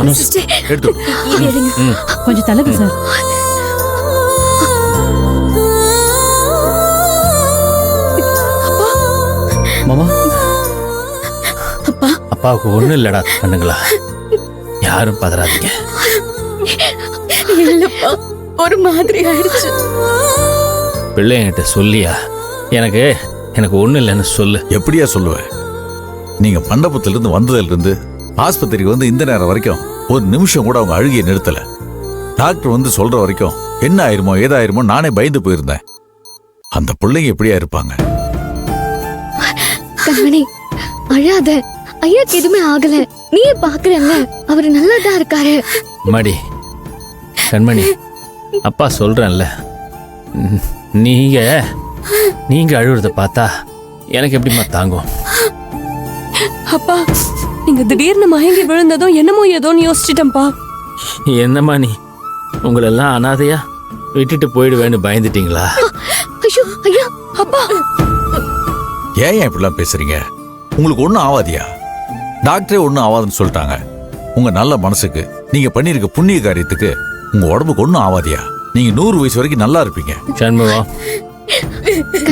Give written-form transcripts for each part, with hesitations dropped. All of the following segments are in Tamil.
தனுஷ் எடுத்து கொஞ்சம் தலகு சார். மாமா அப்பாவுக்கு ஒண்ணும் இல்லடா கண்ணுங்களா, யாரும் பதறாதீங்க. இல்லப்பா, ஒரு மாதிரி ஆயிடுச்சு. பிள்ளைங்கிட்ட சொல்லியா? எனக்கு எனக்கு ஒண்ணும் இல்லைன்னு சொல்லு. எப்படியா சொல்லுவேன்? நீங்க மண்டபத்திலிருந்து வந்ததிலிருந்து ஆஸ்பத்திரிக்கு வந்து இந்த நேரம் வரைக்கும் ஒரு நிமிஷம் கூட அவங்க அழுகிய நிறுத்தல. டாக்டர் வந்து சொல்ற வரைக்கும் என்ன ஆயிருமோ ஏதாயிருமோ நானே பயந்து போயிருந்தேன். அந்த பிள்ளைங்க எப்படியா இருப்பாங்க? கண்மணி, அழாத. ஐயாக்கு எதுவுமே ஆகல. நீயே பாக்குறல்ல, அவரு நல்லா தான் இருக்காரு. மடி கண்மணி, அப்பா சொல்றேன்ல, நீங்க அழுறத பார்த்தா எனக்கு எப்படிமா தாங்கும்? அப்பா, நீங்க திடீர்னு மயங்கி விழுந்ததும் என்னமோ ஏதோன்னு யோசிச்சிட்டேன்ப்பா. என்னம்மா நீ, உங்களெல்லாம் அனாதையா விட்டுட்டு போயிடுவேன்னு பயந்துட்டீங்களா? ஐயோ ஐயா, அப்பா ஏன் இப்படிலாம் பேசுறீங்க? உங்களுக்கு ஒன்றும் ஆகாதியா? டாக்டரே ஒன்றும் ஆகாதுன்னு சொல்லிட்டாங்க. உங்க நல்ல மனசுக்கு, நீங்க பண்ணிருக்க புண்ணிய காரியத்துக்கு உங்க உடம்புக்கு ஒன்றும் ஆகாதியா? நீங்க 100 வயசு வரைக்கும் நல்லா இருப்பீங்க. சண்முகம்,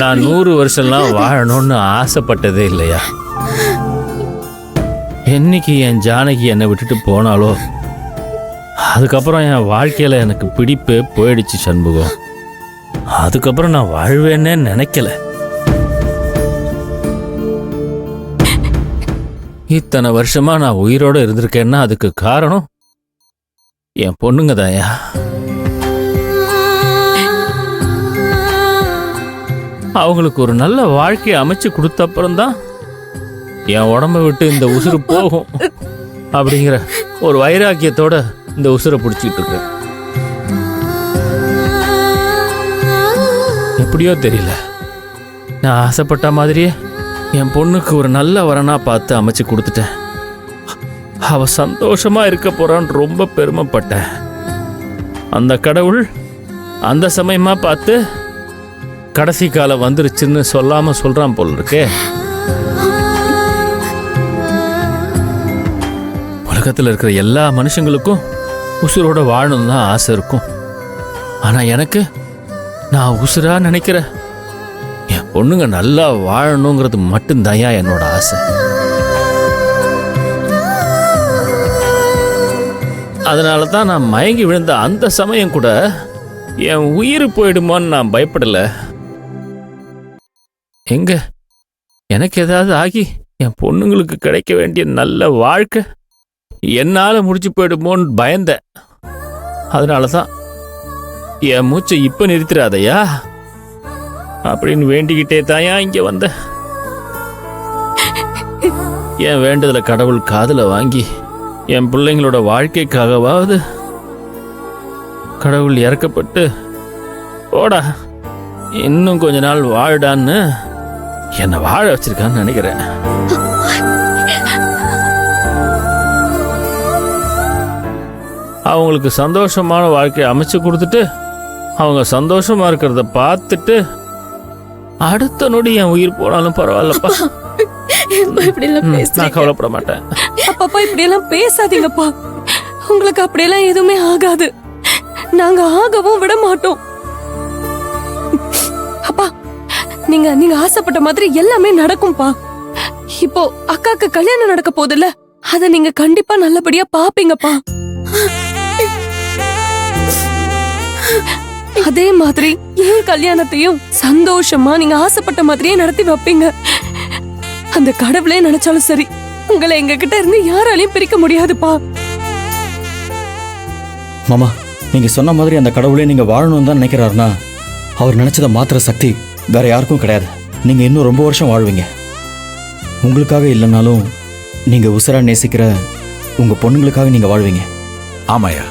நான் 100 வருஷம்லாம் வாழணும்னு ஆசைப்பட்டதே இல்லையா? என்னைக்கு என் ஜானகி என்னை விட்டுட்டு போனாலோ அதுக்கப்புறம் என் வாழ்க்கையில எனக்கு பிடிப்பே போயிடுச்சு சண்முகம். அதுக்கப்புறம் நான் வாழ்வேன்னே நினைக்கல. இத்தனை வருஷமா நான் உயிரோட இருந்திருக்கேன்னா அதுக்கு காரணம் என் பொண்ணுங்க தாயா. அவங்களுக்கு ஒரு நல்ல வாழ்க்கையை அமைச்சு கொடுத்த அப்புறம்தான் என் உடம்பை விட்டு இந்த உசுறு போகும் அப்படிங்கிற ஒரு வைராக்கியத்தோட இந்த உசுரை பிடிச்சிட்டு இருக்கேன். எப்படியோ தெரியல, நான் ஆசைப்பட்ட மாதிரியே என் பொண்ணுக்கு ஒரு நல்ல வரனா பார்த்து அமைச்சு கொடுத்துட்டேன். அவ சந்தோஷமா இருக்க போறான்னு ரொம்ப பெருமைப்பட்டேன். அந்த கடவுள் அந்த சமயமா பார்த்து கடைசி காலம் வந்துருச்சுன்னு சொல்லாம சொல்றான் போல இருக்கே. உலகத்தில் இருக்கிற எல்லா மனுஷங்களுக்கும் உசுரோட வாழணும் தான் ஆசை இருக்கும். ஆனா எனக்கு, நான் உசுரா நினைக்கிற என் பொண்ணுங்க நல்லா வாழணுங்கிறது மட்டும்தான் என்னோட ஆசை. அதனால தான் நான் மயங்கி விழுந்த அந்த சமயம் கூட என் உயிர் போயிடுமோன்னு நான் பயப்படல. எங்க எனக்கு ஏதாவது ஆகி என் பொண்ணுங்களுக்கு கிடைக்க வேண்டிய நல்ல வாழ்க்கை என்னால முடிச்சு போயிடுமோன்னு பயந்தேன். அதனால தான் என் மூச்சை இப்ப நிறுத்திடாதையா அப்படின்னு வேண்டிக்கிட்டே தாயா இங்க வந்த. என் வேண்டுதல கடவுள் காதுல வாங்கி என் பிள்ளைங்களோட வாழ்க்கைக்காகவாவது கடவுள் இறக்கப்பட்டு போடா இன்னும் கொஞ்ச நாள் வாழடான்னு என்னை வாழ வச்சிருக்கான்னு நினைக்கிறேன். அவங்களுக்கு சந்தோஷமான வாழ்க்கையை அமைச்சு கொடுத்துட்டு அவங்க சந்தோஷமா இருக்கிறத பார்த்துட்டு அடுத்த நொடி என் உயிர் போனாலும் பரவாயில்லப்பா, நான் கவலைப்பட மாட்டேன். அப்பா இப்படி எல்லாம் பேசாதீங்கப்பா. உங்களுக்கு அப்படியெல்லாம் எதுவுமே ஆகாது. நாங்க ஆகவும் விட மாட்டோம். அப்பா, நீங்க நீங்க ஆசைப்பட்ட மாதிரி எல்லாமே நடக்கும்பா. இப்போ அக்காக்கு கல்யாணம் நடக்க போகுதுல்ல, அத நீங்க கண்டிப்பா நல்லபடியா பாப்பீங்கப்பா. அதே மாதிரி என் கல்யாணத்தையும் சந்தோஷமா நீங்க ஆசைப்பட்ட மாதிரியே நடத்தி வைப்பீங்க. அந்த கடவுளே நினைச்சாலும் சரி, உங்களை எங்க கிட்ட இருந்து யாராலையும் பிரிக்க முடியாதுப்பா. மாமா, நீங்க சொன்ன மாதிரி அந்த கடவுளே நீங்க வாழணும்னு தான் நினைக்கிறாருன்னா அவர் நினைச்சதை மாத்திர சக்தி வேற யாருக்கும் கிடையாது. நீங்க இன்னும் ரொம்ப வருஷம் வாழ்வீங்க. உங்களுக்காக இல்லைனாலும் நீங்க உசுரா நேசிக்கிற உங்க பொண்ணுங்களுக்காக நீங்க வாழ்வீங்க. ஆமாயா,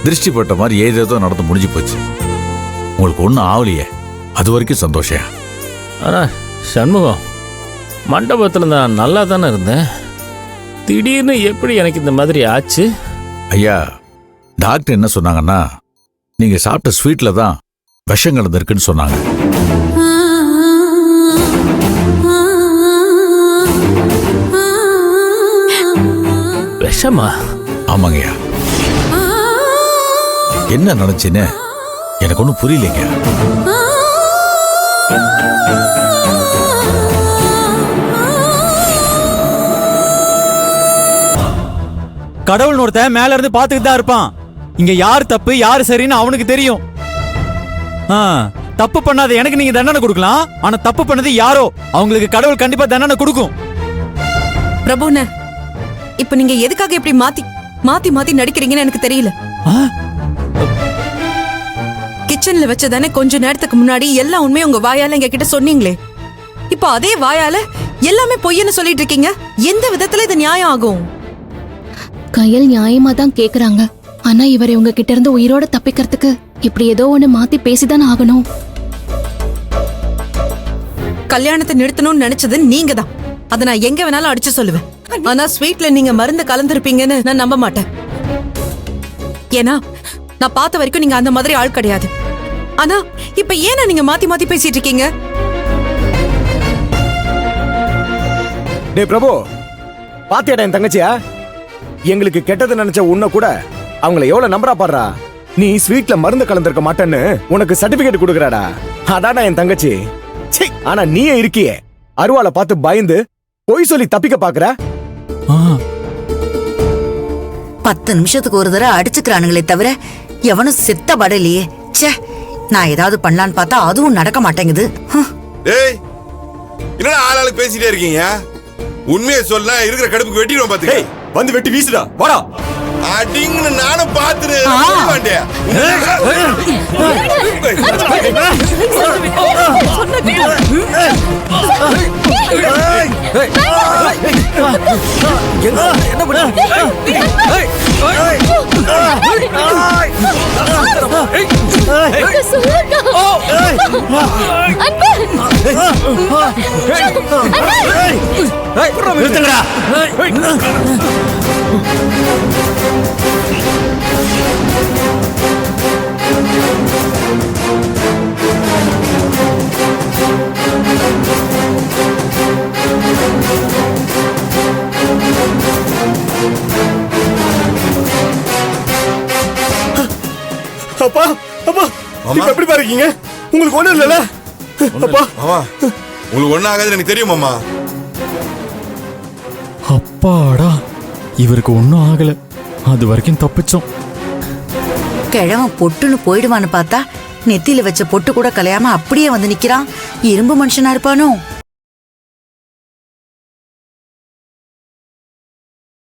திருஷ்டி பட்ட மாதிரி ஏதேதோ நடந்து முடிஞ்சு போச்சு. உங்களுக்கு ஒன்றும் ஆகலையே, அது வரைக்கும் சந்தோஷம். ஆனா சண்முகம், மண்டபத்தில் நான் நல்லா தானே இருந்தேன். திடீர்னு எப்படி எனக்கு இந்த மாதிரி ஆச்சு? ஐயா, டாக்டர் என்ன சொன்னாங்கன்னா, நீங்க சாப்பிட்ட ஸ்வீட்ல தான் விஷம் கலந்துருக்குன்னு சொன்னாங்க. விஷமா? ஆமாங்கய்யா. என்ன நினைச்சுன்னு எனக்கு ஒன்றும் புரியலைங்க. கடவுள் ஒருத்தன் மேல இருந்து பாத்துக்கிட்டு தான் இருப்பான். இங்க யார் தப்பு யார் சரின்னு அவனுக்கு தெரியும். தப்பு பண்ணாத எனக்கு நீங்க தண்டனை கொடுக்கலாம், ஆனா தப்பு பண்ணது யாரோ அவங்களுக்கு கடவுள் கண்டிப்பா தண்டனை கொடுக்கும். பிரபுன, இப்ப நீங்க எதுக்காக இப்படி மாத்தி மாத்தி மாத்தி நடிக்கிறீங்கன்னு எனக்கு தெரியல. கிச்சன்ல வச்சதானே கொஞ்ச நேரத்துக்கு முன்னாடி எல்லா உண்மையும் உங்க வாயால எங்க கிட்ட சொன்னீங்களே. இப்ப அதே வாயால எல்லாமே பொய்ன்னு சொல்லிட்டு இருக்கீங்க. எந்த விதத்துல இது நியாயம் ஆகும்? கையல் நியாயமா தான் கேக்குறாங்க. ஆனா இவரை உங்க கிட்ட இருந்து உயிரோட தப்பிக்கிறதுக்கு இப்படி ஏதோ ஒண்ணு மாத்தி பேசிதான் ஆகணும். கல்யாணத்தை நிறுத்தணும்னு நினைச்சது நீங்க தான். அதை நான் எங்க வேணாலும் அடிச்சு சொல்லுவேன். ஆனா ஸ்வீட்ல நீங்க மருந்து கலந்துருப்பீங்கன்னு நான் நம்ப மாட்டேன். ஏன்னா நான் பார்த்த வரைக்கும் நீங்க அந்த மாதிரி ஆள் கிடையாது. ஆனா இப்ப ஏன்னா நீங்க மாத்தி மாத்தி பேசிட்டு இருக்கீங்க? டே பிரபு, பாத்தியாடா என் தங்கச்சியா? எங்களுக்கு கெட்டது நினைச்ச உன்னை கூட அவங்கள எவ்வளவு நம்பரா பாடுறா. நீ ஸ்வீட்ல மருந்து கலந்திருக்க மாட்டேன்னு உனக்கு சர்டிபிகேட் கொடுக்கறாடா. அதாடா என் தங்கச்சி. சீ, ஆனா நீயே இருக்கியே அருவாளை பார்த்து பயந்து பொய் சொல்லி தப்பிக்க பாக்குற. 10 நிமிஷத்துக்கு ஒரு தடவை அடிச்சுக்கிறானுங்களே தவிர எவனும் செத்த படலையே. ச்சே, நான் ஏதாவது பண்ணலான்னு பார்த்தா அதுவும் நடக்க மாட்டேங்குது. டேய், என்னடா ஆளாளுக்கு பேசிட்டே இருக்கீங்க? உண்மையை சொல்ல இருக்கிற கடுப்புக்கு வெட்டிடுவோம் பாத்துக்க. வந்து வெட்டி வீசுடா, வாடா. அடிங்கன்னு நானும் பாத்துட்டு அப்பா, அப்பா, இப்ப எப்படி பாருக்கீங்க? உங்களுக்கு ஒண்ணும் இல்லல? அப்பா, மாமா, உங்களுக்கு ஒண்ணும் ஆகாது எனக்கு தெரியும் மாமா. அப்பாடா, இவருக்கு ஒன்னும் ஆகல. அது வரைக்கும் தப்பிச்சோம். கிழவன் பொட்டுன்னு போயிடுவான்னு பார்த்தா நெத்தியில வச்ச பொட்டு கூட கலையாம அப்படியே வந்து நிக்கிறான். இரும்பு மனுஷனா இருப்பானோ?